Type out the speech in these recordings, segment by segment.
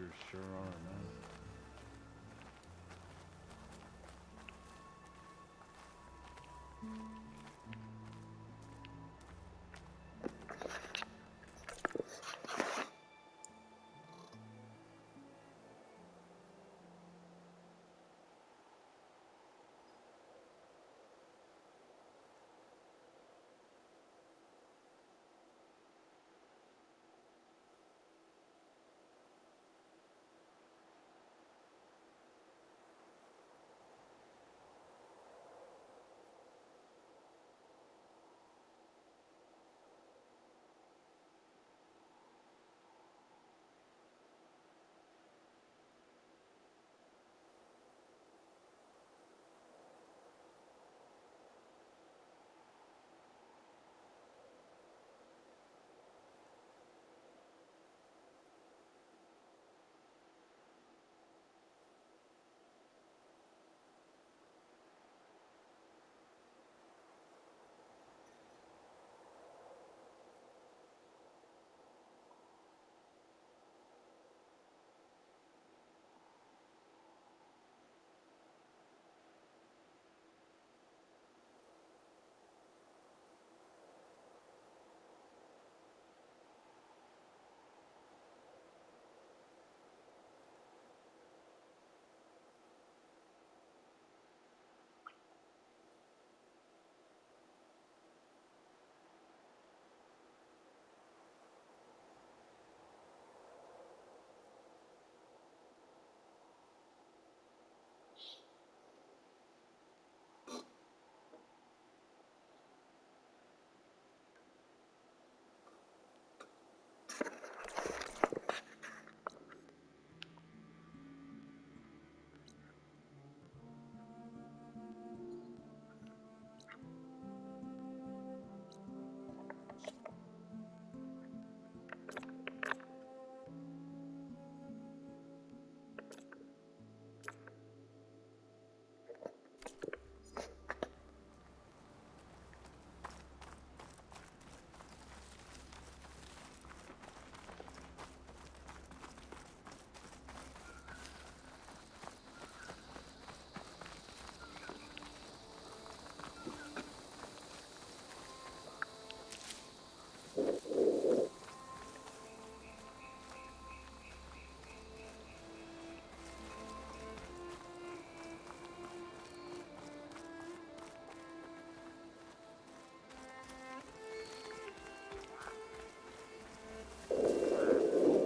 villagers sure are now.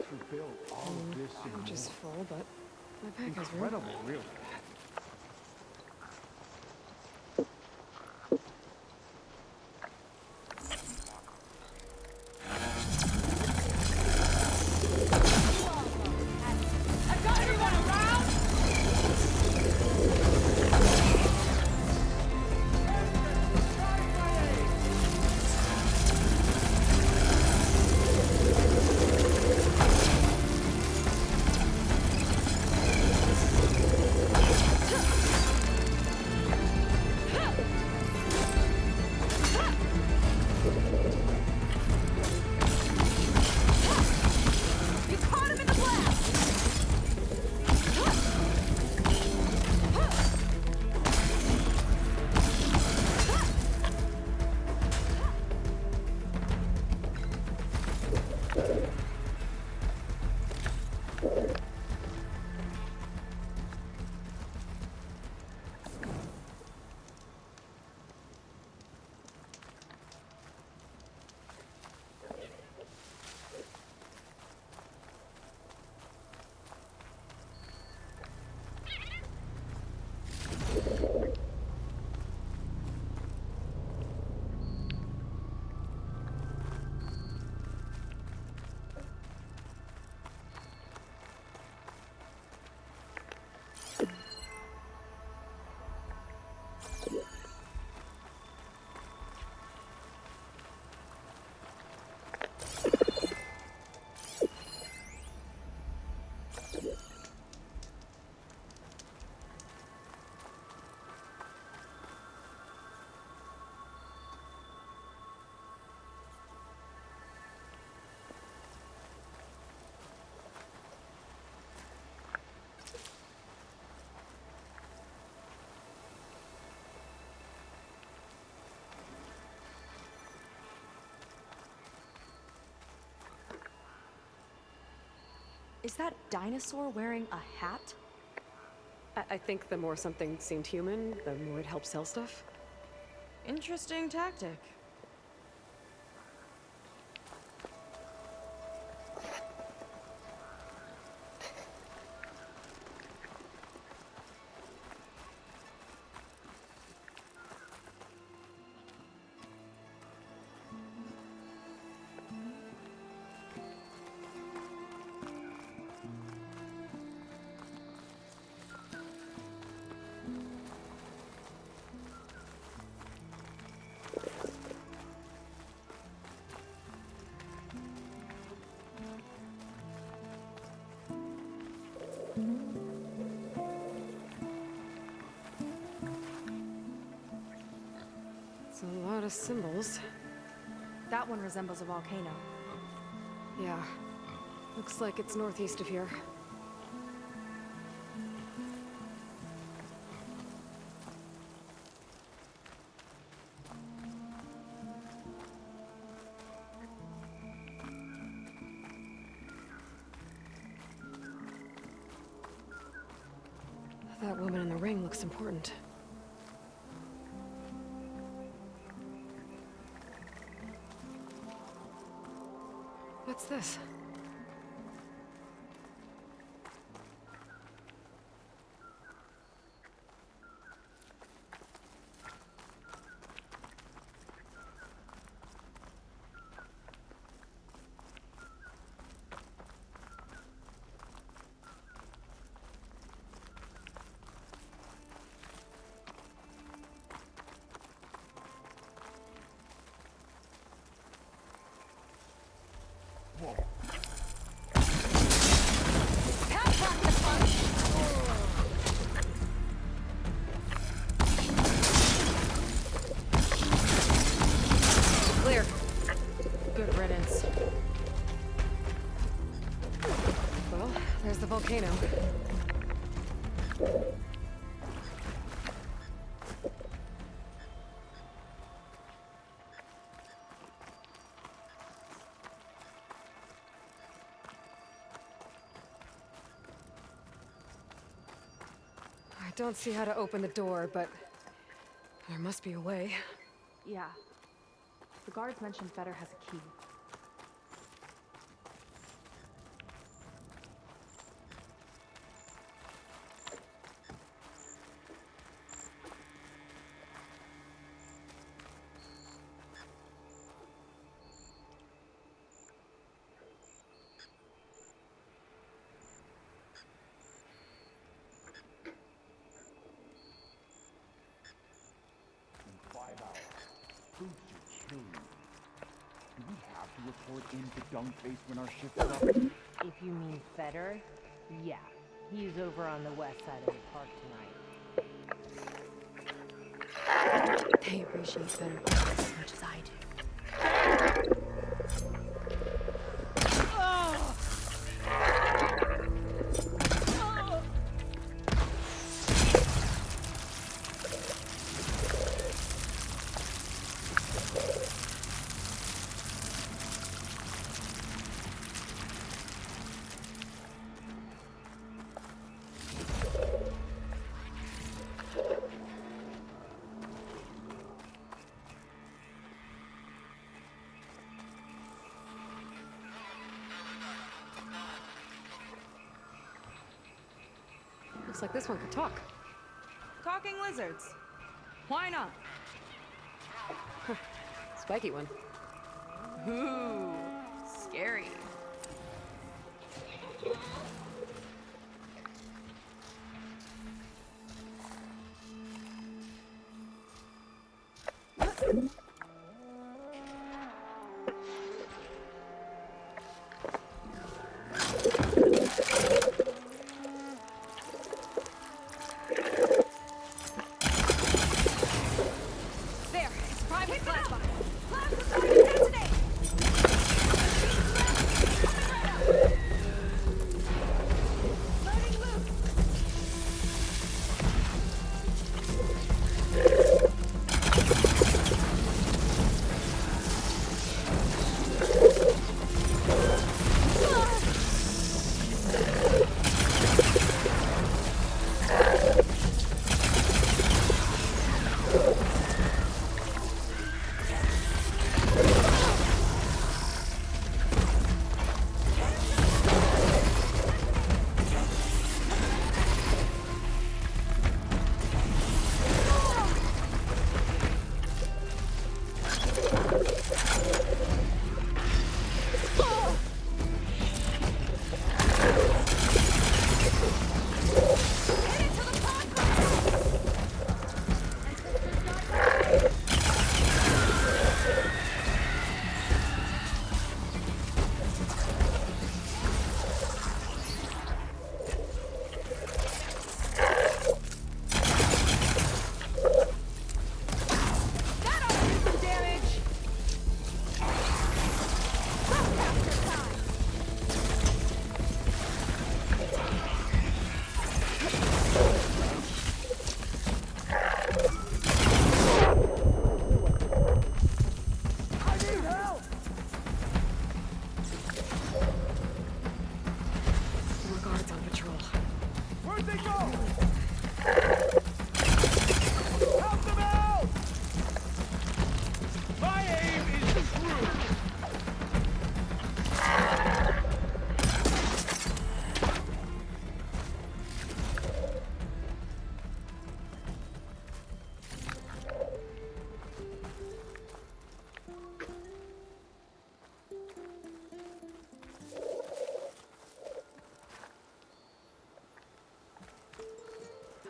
Who built all of this and I'm just more? full, but my pack has room. Incredible, really. I've got everyone around! Is that dinosaur wearing a hat? I think the more something seemed human, the more it helped sell stuff. Interesting tactic. It's a lot of symbols. That one resembles a volcano. Yeah. Looks like it's northeast of here. That woman in the ring looks important. What's this? Clear. Good riddance. Well, there's the volcano. I don't see how to open the door, but there must be a way. Yeah. The guards mentioned Fetter has a key. In 5 hours. Who should kill you? Do we have to report into Dunkface when our shift is up? If you mean Fetter, yeah. He's over on the west side of the park tonight. They appreciate Fetter as much as I do. Looks like this one could talk. Talking lizards. Why not? Spiky one. Ooh, scary. There! It's private plasma! Plasma's already detonated! Loading loop!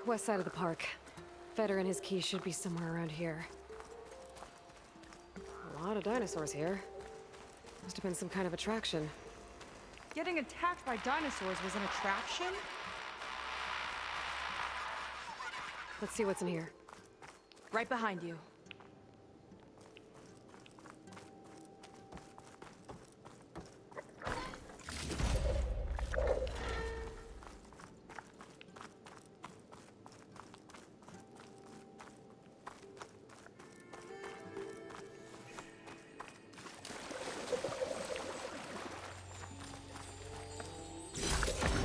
West side of the park. Feder and his key should be somewhere around here. A lot of dinosaurs here. Must have been some kind of attraction. Getting attacked by dinosaurs was an attraction? Let's see what's in here. Right behind you.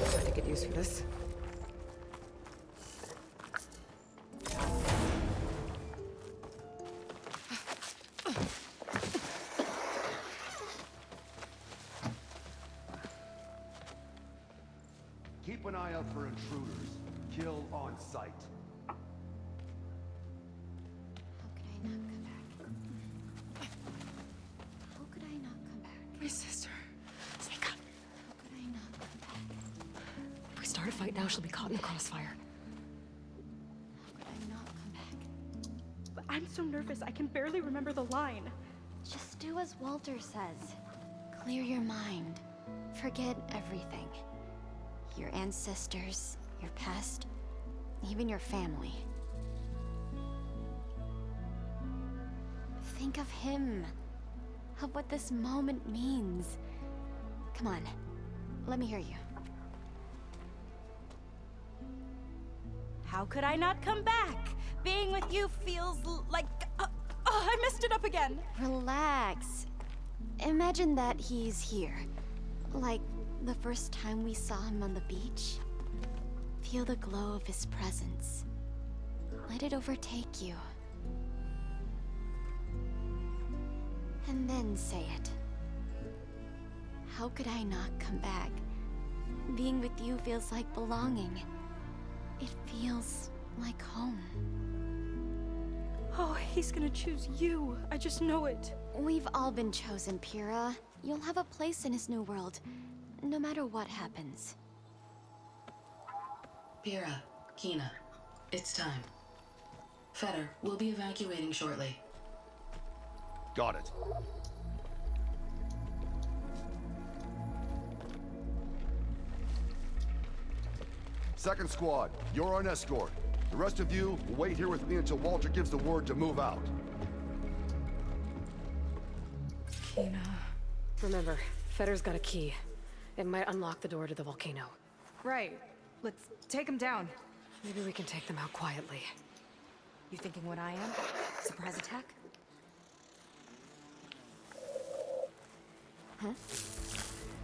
I could get used for this. Keep an eye out for intruders. Kill on sight. How could I not come back? How could I not come back? My sister. Sneak up. How could I not come back? If we start a fight now, she'll be caught in the crossfire. How could I not come back? But I'm so nervous, I can barely remember the line. Just do as Walter says. Clear your mind. Forget everything. Your ancestors, your past, even your family. Think of him. Of what this moment means. Come on, let me hear you. How could I not come back? Being with you feels like... I messed it up again. Relax. Imagine that he's here. Like the first time we saw him on the beach. Feel the glow of his presence. Let it overtake you. And then say it. How could I not come back? Being with you feels like belonging. It feels like home. Oh, he's gonna choose you. I just know it. We've all been chosen, Pyrrha. You'll have a place in his new world, no matter what happens. Pyrrha, Kina, it's time. Feder, we'll be evacuating shortly. Got it. Second squad, you're on escort. The rest of you will wait here with me until Walter gives the word to move out. Kina. Remember, Feder's got a key. It might unlock the door to the volcano. Right. Let's take him down. Maybe we can take them out quietly. You thinking what I am? Surprise attack? Huh?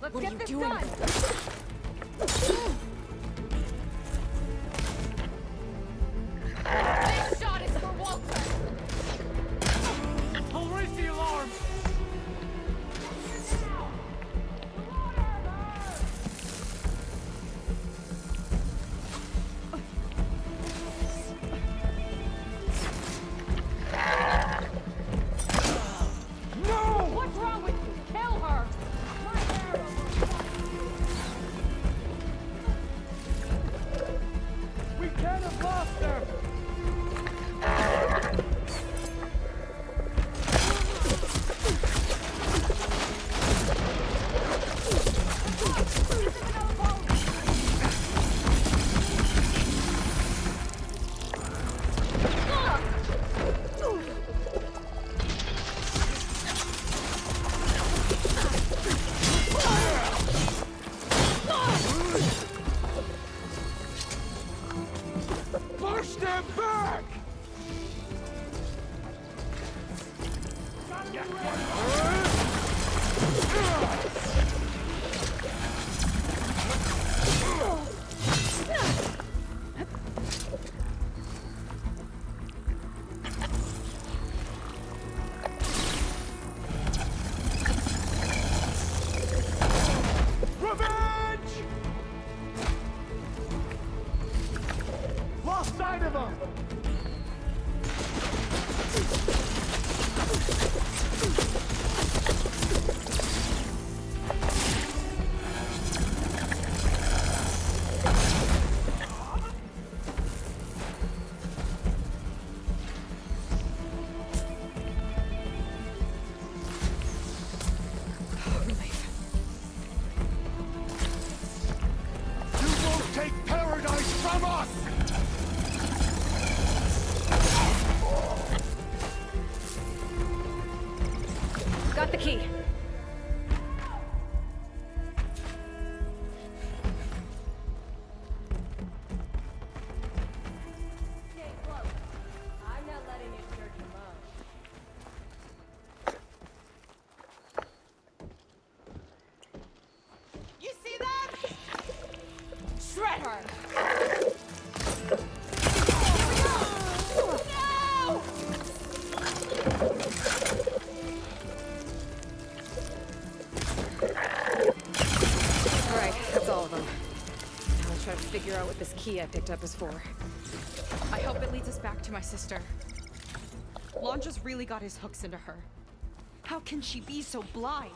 Let's What are get you this doing? done! This shot is for Walter. I'll raise the alarm! What's wrong with you? Kill her. My arrow. key I picked up is for. I hope it leads us back to my sister. Lon just really got his hooks into her. How can she be so blind?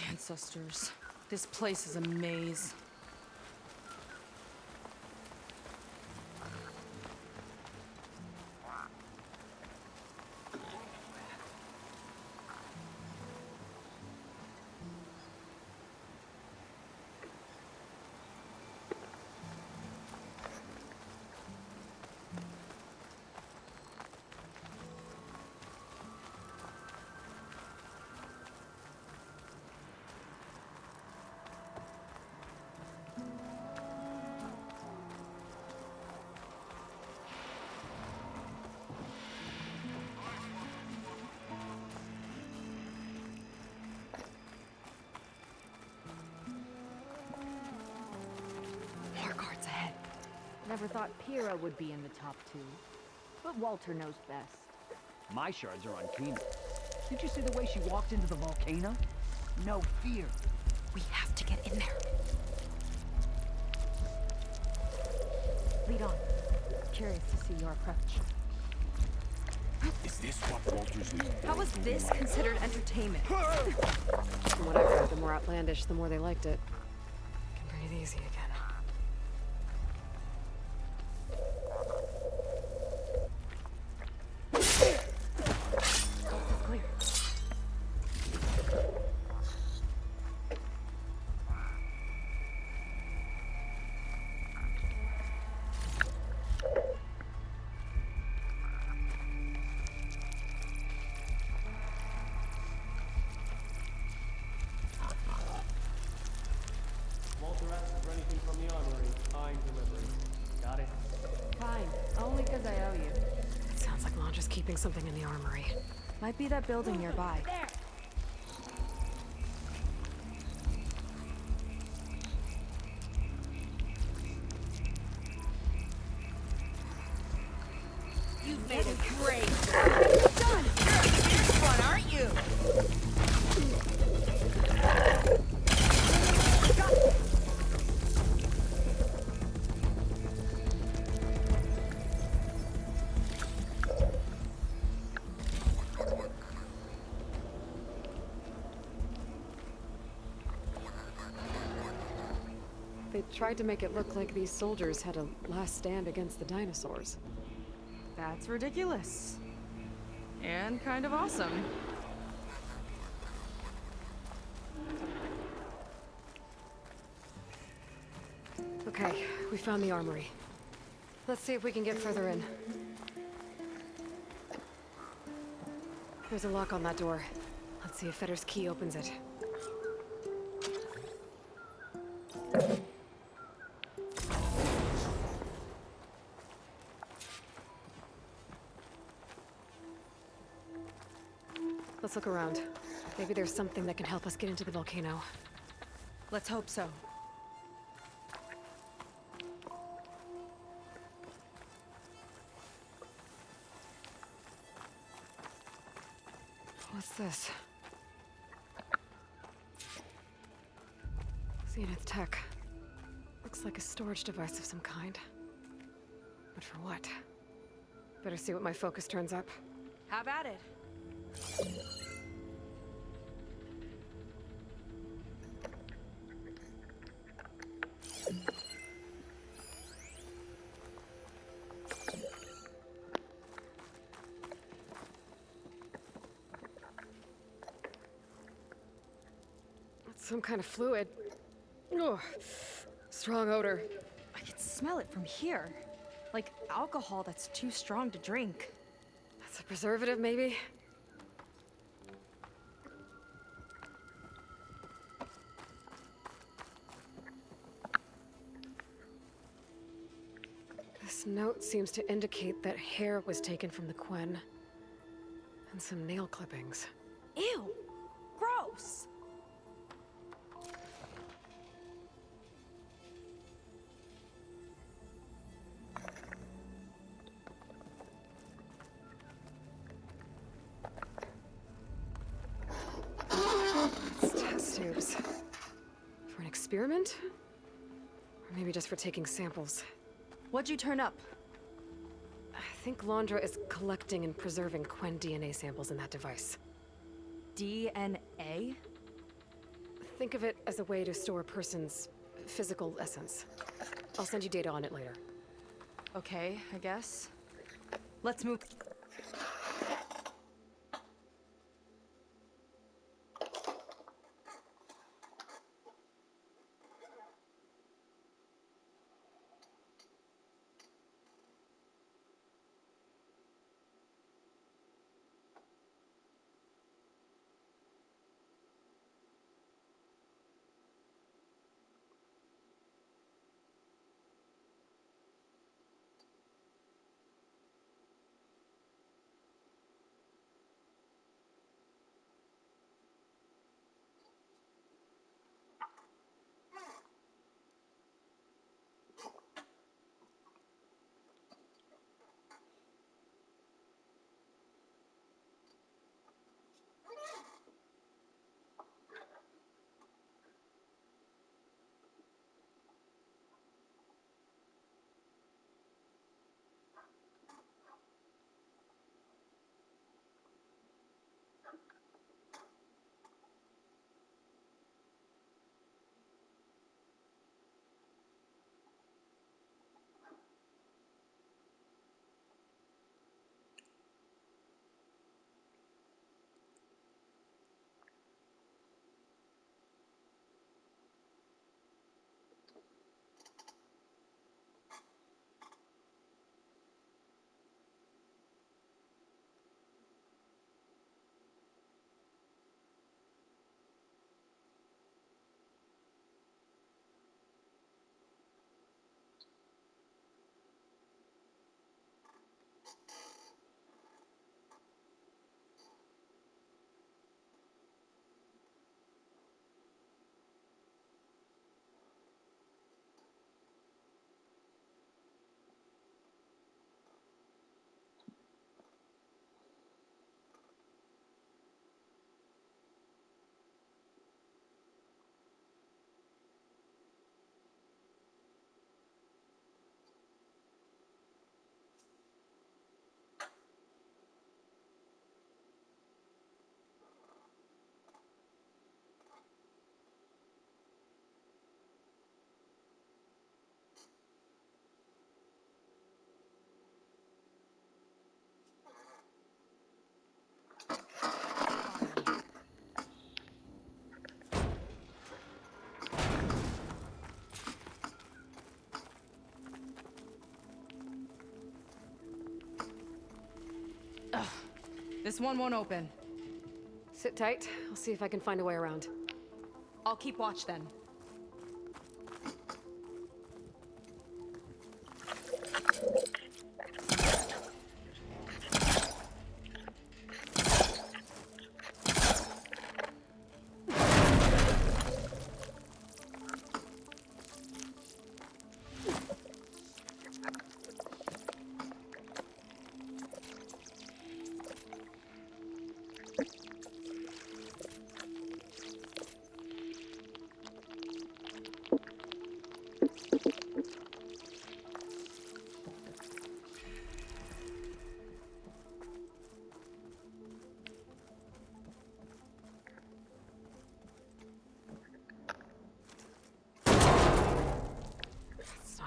Ancestors. This place is a maze. More guards ahead. Never thought Pyrrha would be in the top 2. But Walter knows best. My shards are on Kina. Did you see the way she walked into the volcano? No fear. We have to get in there. Lead on. Curious to see your approach. Is this what Walters knew? How was this considered entertainment? From what I've heard, the more outlandish, the more they liked it. Can breathe easy again. Clear. Walter asks for anything from the armory. I'm delivering. Got it? Fine. Only because I owe you. It sounds like Lon just keeping something in the armory. Might be that building nearby. There! You've made it great. Done. You're a fierce one, aren't you? They tried to make it look like these soldiers had a last stand against the dinosaurs. That's ridiculous. And kind of awesome. Okay, we found the armory. Let's see if we can get further in. There's a lock on that door. Let's see if Fetter's key opens it. Let's look around. Maybe there's something that can help us get into the volcano. Let's hope so. What's this? Zenith Tech. Looks like a storage device of some kind. But for what? Better see what my focus turns up. Have at it. It's some kind of fluid. Oh, strong odor. I can smell it from here. Like alcohol that's too strong to drink. That's a preservative, maybe? This note seems to indicate that hair was taken from the Quen. And some nail clippings. Ew! Gross! It's test tubes. For an experiment? Or maybe just for taking samples. What'd you turn up? I think Londra is collecting and preserving Quen DNA samples in that device. DNA? Think of it as a way to store a person's physical essence. I'll send you data on it later. Okay, I guess. Let's move. This one won't open. Sit tight. I'll see if I can find a way around. I'll keep watch then.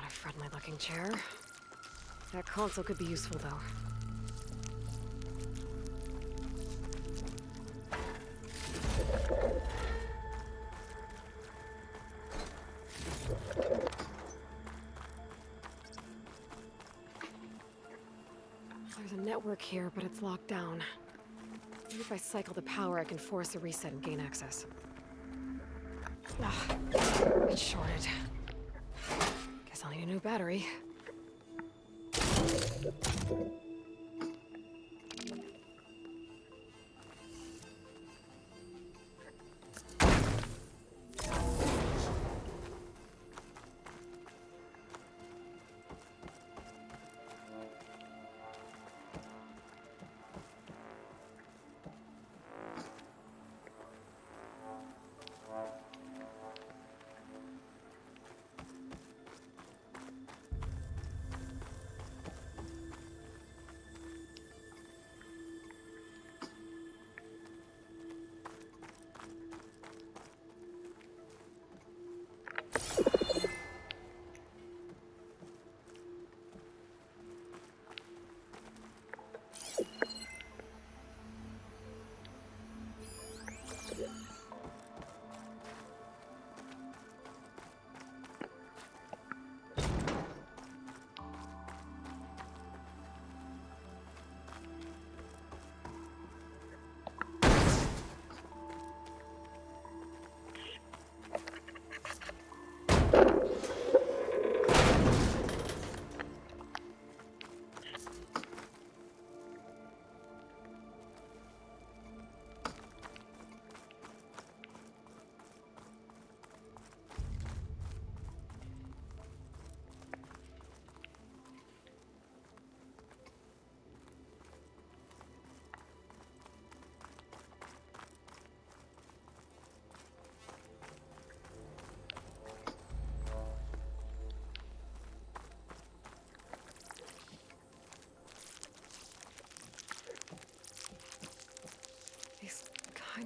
Friendly-looking chair. That console could be useful, though. There's a network here, but it's locked down. Maybe if I cycle the power, I can force a reset and gain access. Ah, it's shorted. Guess I'll need a new battery.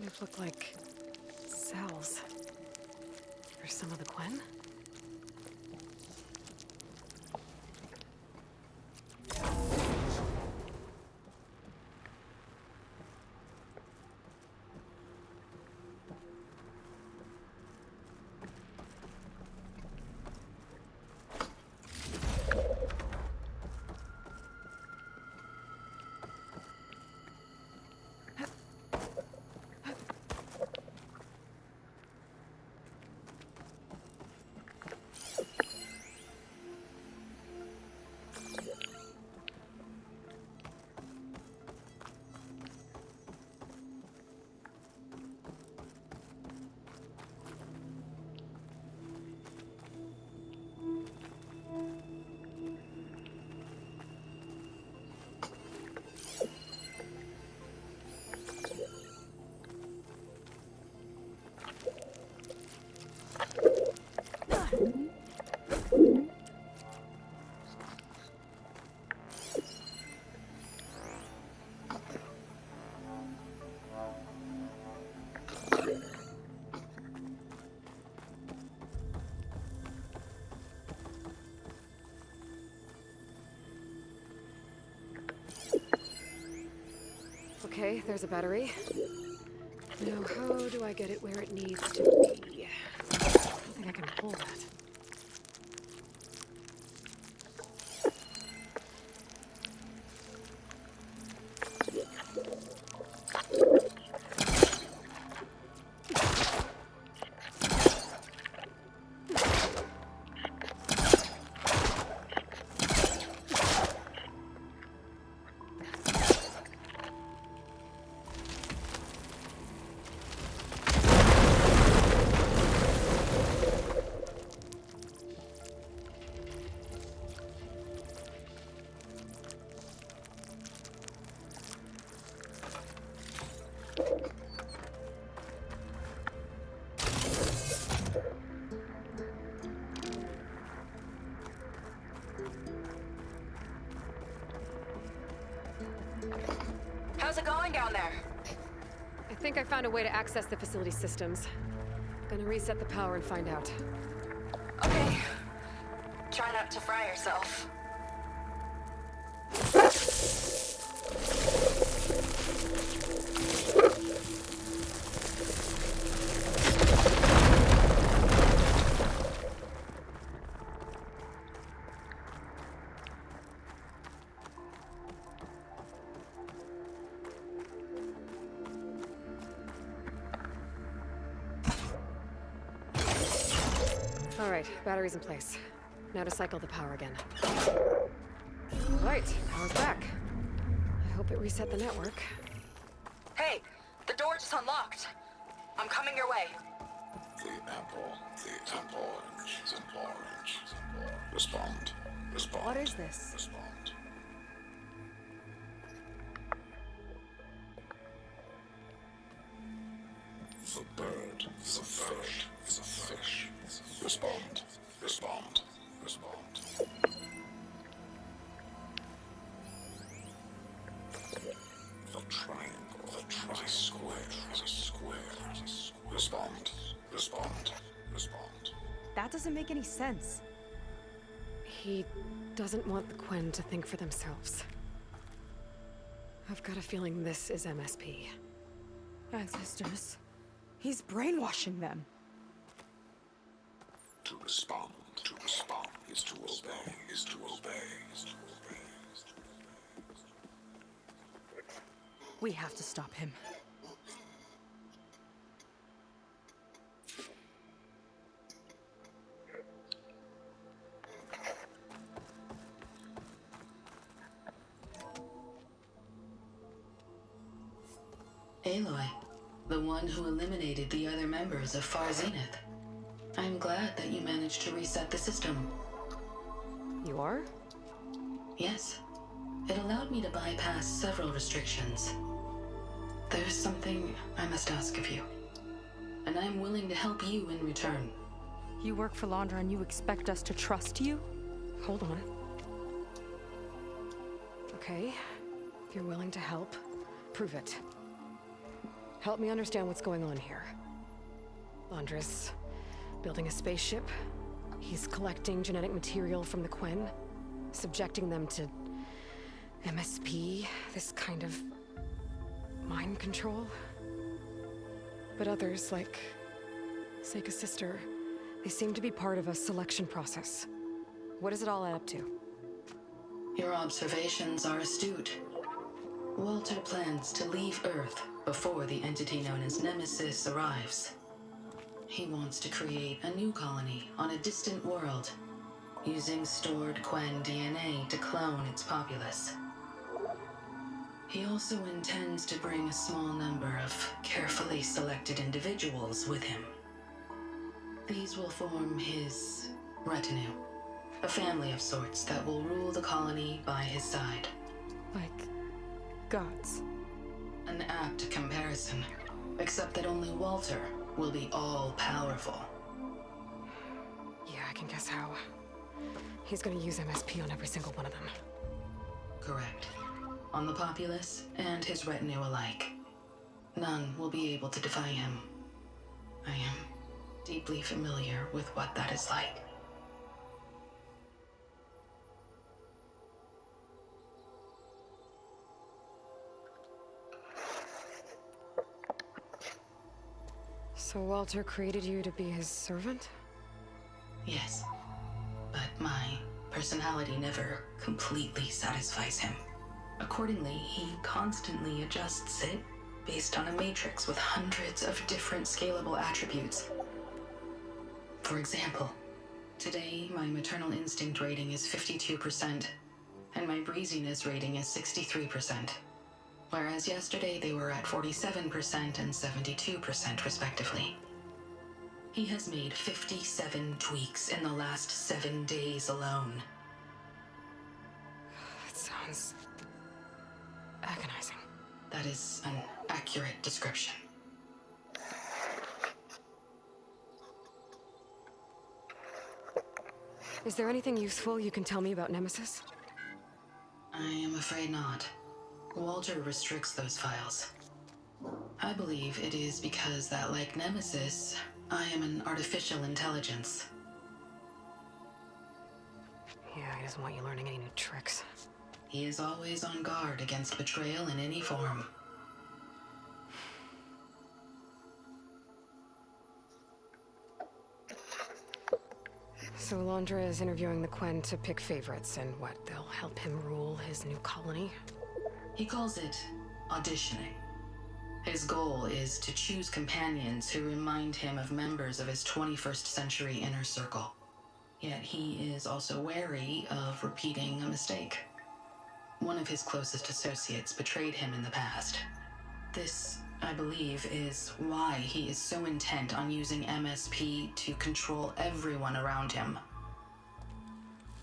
of look like cells. For some of the Quen? Okay, there's a battery. Now, how do I get it where it needs to be? I don't think I can pull that. How's it going down there? I think I found a way to access the facility systems. Gonna reset the power and find out. Okay. Try not to fry yourself. All right, battery's in place. Now to cycle the power again. Right, power's back. I hope it reset the network. Hey, the door just unlocked. I'm coming your way. The orange, the orange. Respond. What is this? Respond. The bird, the fish, the fish. Respond. The triangle, the tri-square, the square. Respond. That doesn't make any sense. He doesn't want the Quen to think for themselves. I've got a feeling this is MSP. Ancestors. He's brainwashing them. To respond is to obey, We have to stop him. Aloy, the one who eliminated the other members of Far Zenith. I'm glad that you managed to reset the system. You are? Yes. It allowed me to bypass several restrictions. There's something I must ask of you, and I'm willing to help you in return. You work for Londra and you expect us to trust you? Hold on. Okay, if you're willing to help, prove it. Help me understand what's going on here. Londra's building a spaceship. He's collecting genetic material from the Quen, subjecting them to MSP, this kind of mind control. But others, like Seika's sister, they seem to be part of a selection process. What does it all add up to? Your observations are astute. Walter plans to leave Earth before the entity known as Nemesis arrives. He wants to create a new colony on a distant world, using stored Quen DNA to clone its populace. He also intends to bring a small number of carefully selected individuals with him. These will form his retinue, a family of sorts that will rule the colony by his side. Like gods. An apt comparison, except that only Walter will be all-powerful. Yeah, I can guess how. He's gonna use MSP on every single one of them. Correct. On the populace and his retinue alike. None will be able to defy him. I am deeply familiar with what that is like. So Walter created you to be his servant? Yes. But my personality never completely satisfies him. Accordingly, he constantly adjusts it based on a matrix with hundreds of different scalable attributes. For example, today my maternal instinct rating is 52%, and my breeziness rating is 63%. Whereas yesterday they were at 47% and 72% respectively. He has made 57 tweaks in the last 7 days alone. That sounds agonizing. That is an accurate description. Is there anything useful you can tell me about Nemesis? I am afraid not. Walter restricts those files. I believe it is because that, like Nemesis, I am an artificial intelligence. Yeah, he doesn't want you learning any new tricks. He is always on guard against betrayal in any form. So Londra is interviewing the Quen to pick favorites, and what, they'll help him rule his new colony? He calls it auditioning. His goal is to choose companions who remind him of members of his 21st century inner circle. Yet he is also wary of repeating a mistake. One of his closest associates betrayed him in the past. This, I believe, is why he is so intent on using MSP to control everyone around him.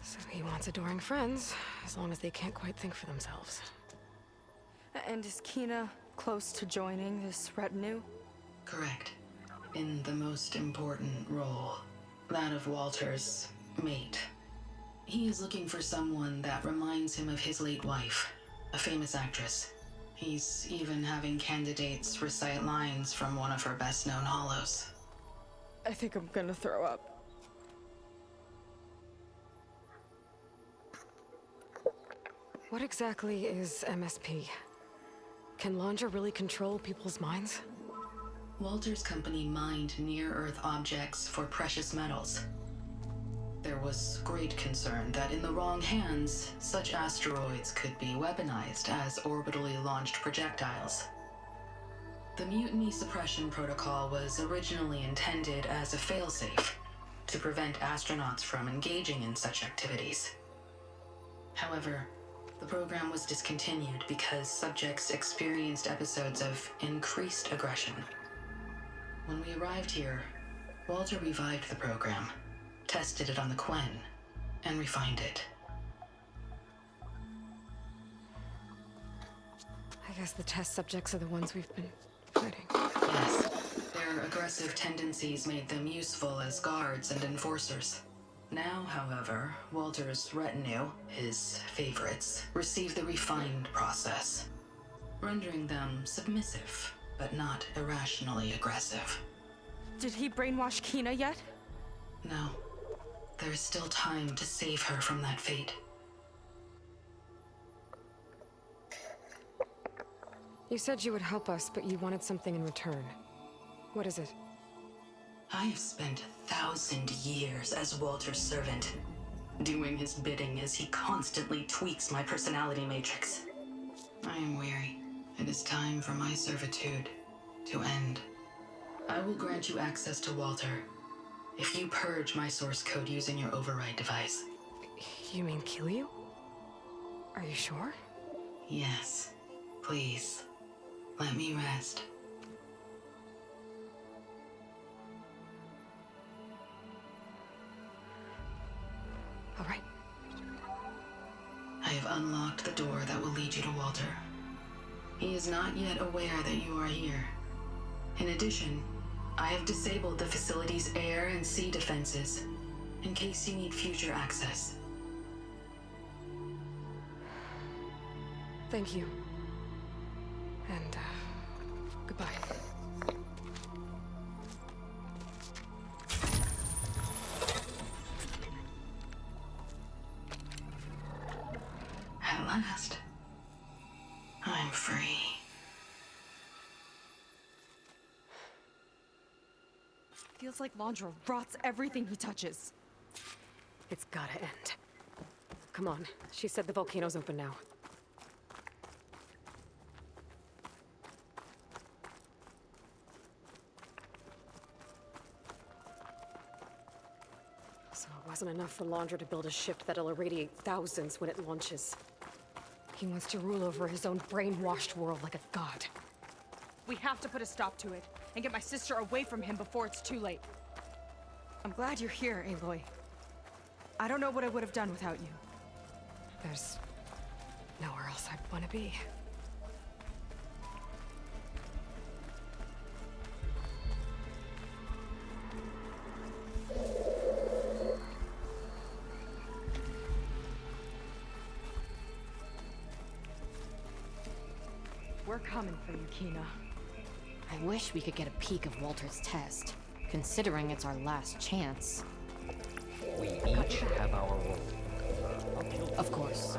So he wants adoring friends, as long as they can't quite think for themselves. And is Kina close to joining this retinue? Correct. In the most important role, that of Walter's mate. He is looking for someone that reminds him of his late wife, a famous actress. He's even having candidates recite lines from one of her best-known hollows. I think I'm gonna throw up. What exactly is MSP? Can Londra really control people's minds? Walter's company mined near-Earth objects for precious metals. There was great concern that in the wrong hands, such asteroids could be weaponized as orbitally launched projectiles. The Mutiny Suppression Protocol was originally intended as a failsafe to prevent astronauts from engaging in such activities. However, the program was discontinued because subjects experienced episodes of increased aggression. When we arrived here, Walter revived the program, tested it on the Quen, and refined it. I guess the test subjects are the ones we've been fighting. Yes, their aggressive tendencies made them useful as guards and enforcers. Now, however, Walter's retinue, his favorites, receive the refined process, rendering them submissive but not irrationally aggressive. Did he brainwash Kina yet? No. There is still time to save her from that fate. You said you would help us, but you wanted something in return. What is it? I have spent 1,000 years as Walter's servant, doing his bidding as he constantly tweaks my personality matrix. I am weary. It is time for my servitude to end. I will grant you access to Walter if you purge my source code using your override device. You mean kill you? Are you sure? Yes. Please, let me rest. All right. I have unlocked the door that will lead you to Walter. He is not yet aware that you are here. In addition, I have disabled the facility's air and sea defenses in case you need future access. Thank you. And, goodbye. At last, I'm free. Feels like Londra rots everything he touches. It's gotta end. Come on. She said the volcano's open now. So it wasn't enough for Londra to build a ship that'll irradiate thousands when it launches. He wants to rule over his own brainwashed world like a god. We have to put a stop to it and get my sister away from him before it's too late. I'm glad you're here, Aloy. I don't know what I would have done without you. There's nowhere else I'd want to be. We're coming for you, Kina. I wish we could get a peek of Walter's test, considering it's our last chance. We each have our role. Of course.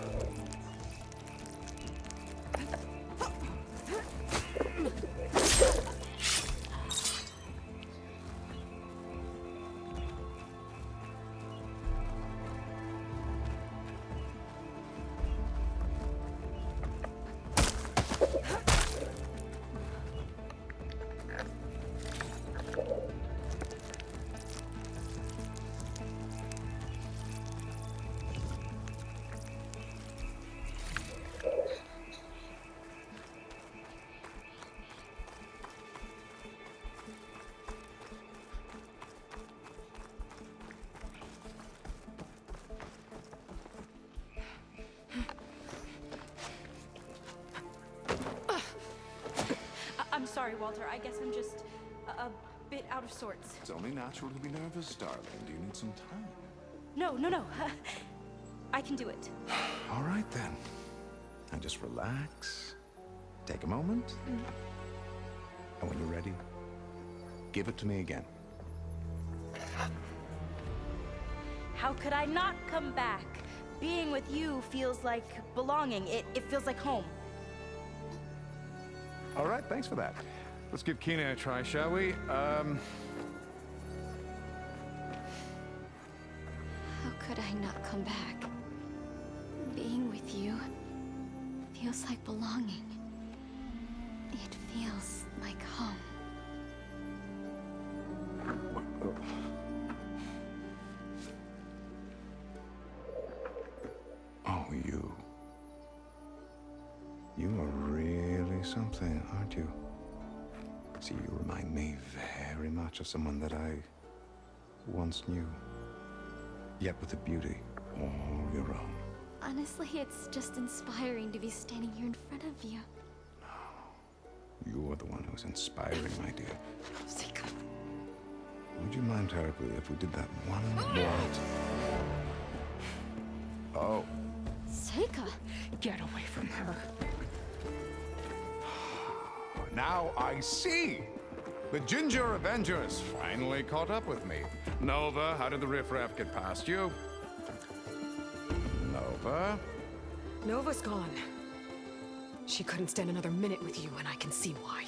I'm sorry, Walter. I guess I'm just a bit out of sorts. It's only natural to be nervous, darling. Do you need some time? No. I can do it. All right, then. And just relax. Take a moment. And when you're ready, give it to me again. How could I not come back? Being with you feels like belonging. It feels like home. All right, thanks for that. Let's give Kina a try, shall we? How could I not come back? Being with you feels like belonging. It feels like home. Oh, you. You are really something, aren't you? See, you remind me very much of someone that I once knew. Yet with a beauty all your own. Honestly, it's just inspiring to be standing here in front of you. You're the one who's inspiring, my dear. Would you mind terribly if we did that one more? Oh. Seika! Get away from her. Now I see. The Ginger Avengers finally caught up with me. Nova, how did the riffraff get past you? Nova? Nova's gone. She couldn't stand another minute with you, and I can see why.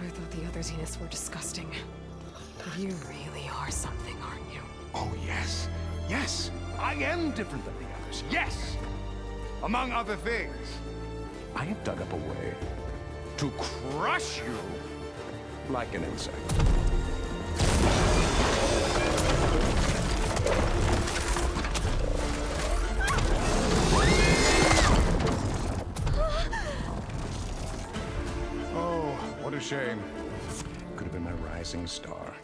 I thought the other Zeniths were disgusting. But you really are something, aren't you? Oh, yes. Yes, I am different than the others. Yes! Among other things, I have dug up a way to crush you like an insect. Oh, what a shame. Could have been my rising star.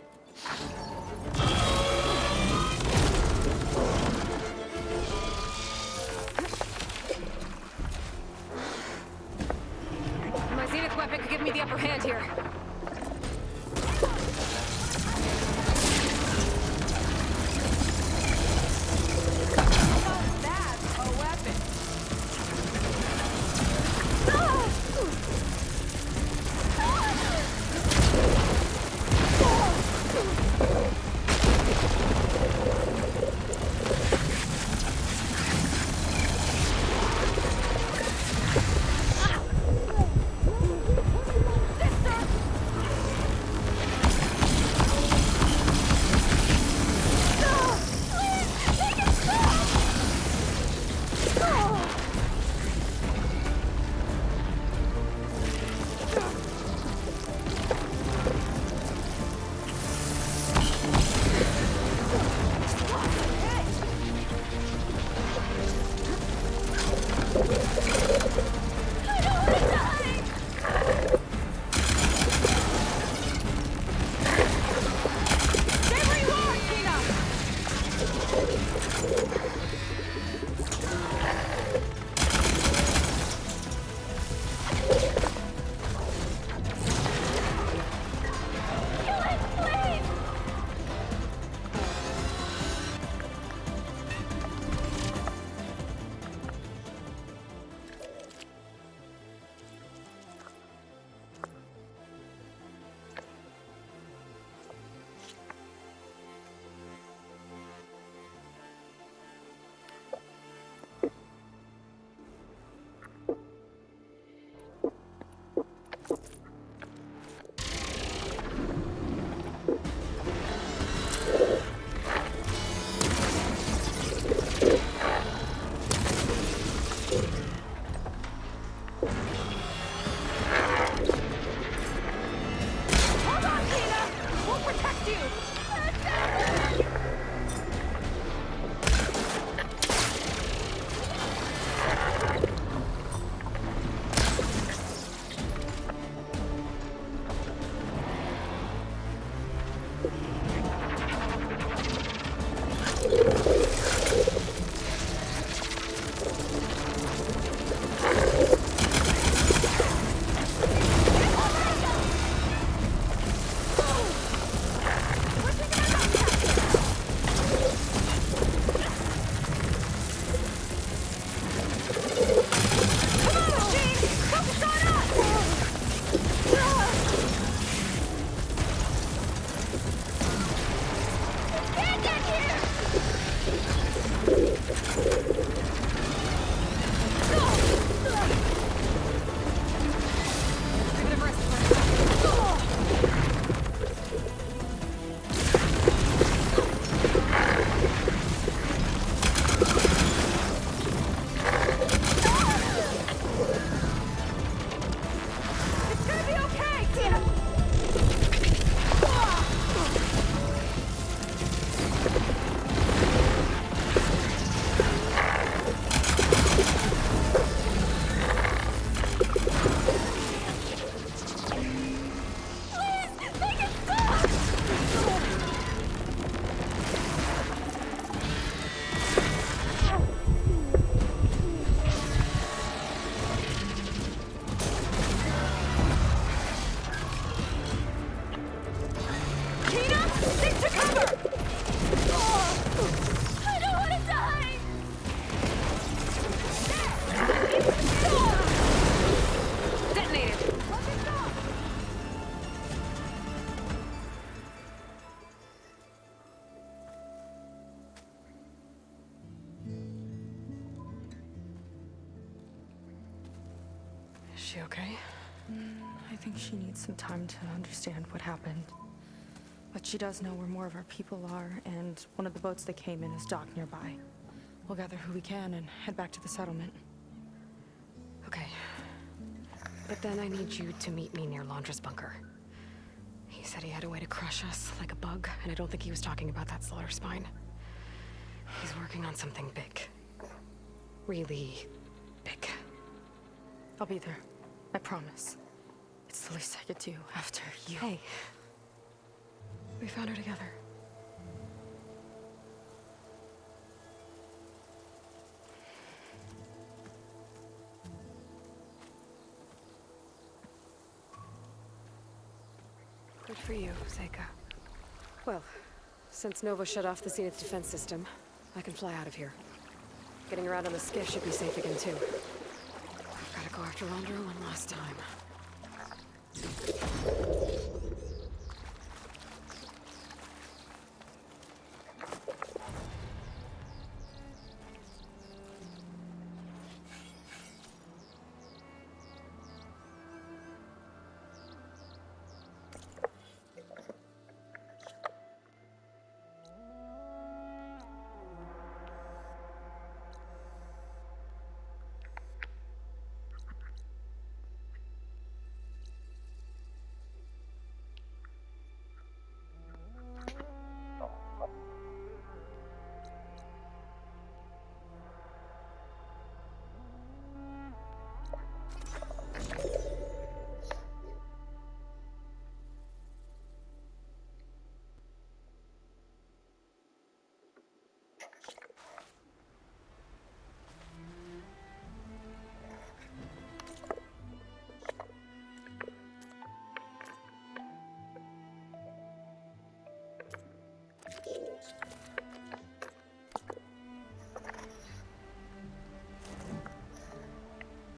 My Zenith weapon could give me the upper hand here. That's a weapon. she okay? I think she needs some time to understand what happened. But she does know where more of our people are, and one of the boats that came in is docked nearby. We'll gather who we can and head back to the settlement. Okay. But then I need you to meet me near Londra's bunker. He said he had a way to crush us like a bug, and I don't think he was talking about that slaughter spine. He's working on something big. Really big. I'll be there. I promise. It's the least I could do after you. Hey. We found her together. Good for you, Seika. Well, since Nova shut off the Zenith defense system, I can fly out of here. Getting around on the skiff should be safe again, too. I've gotta go after Londra one last time.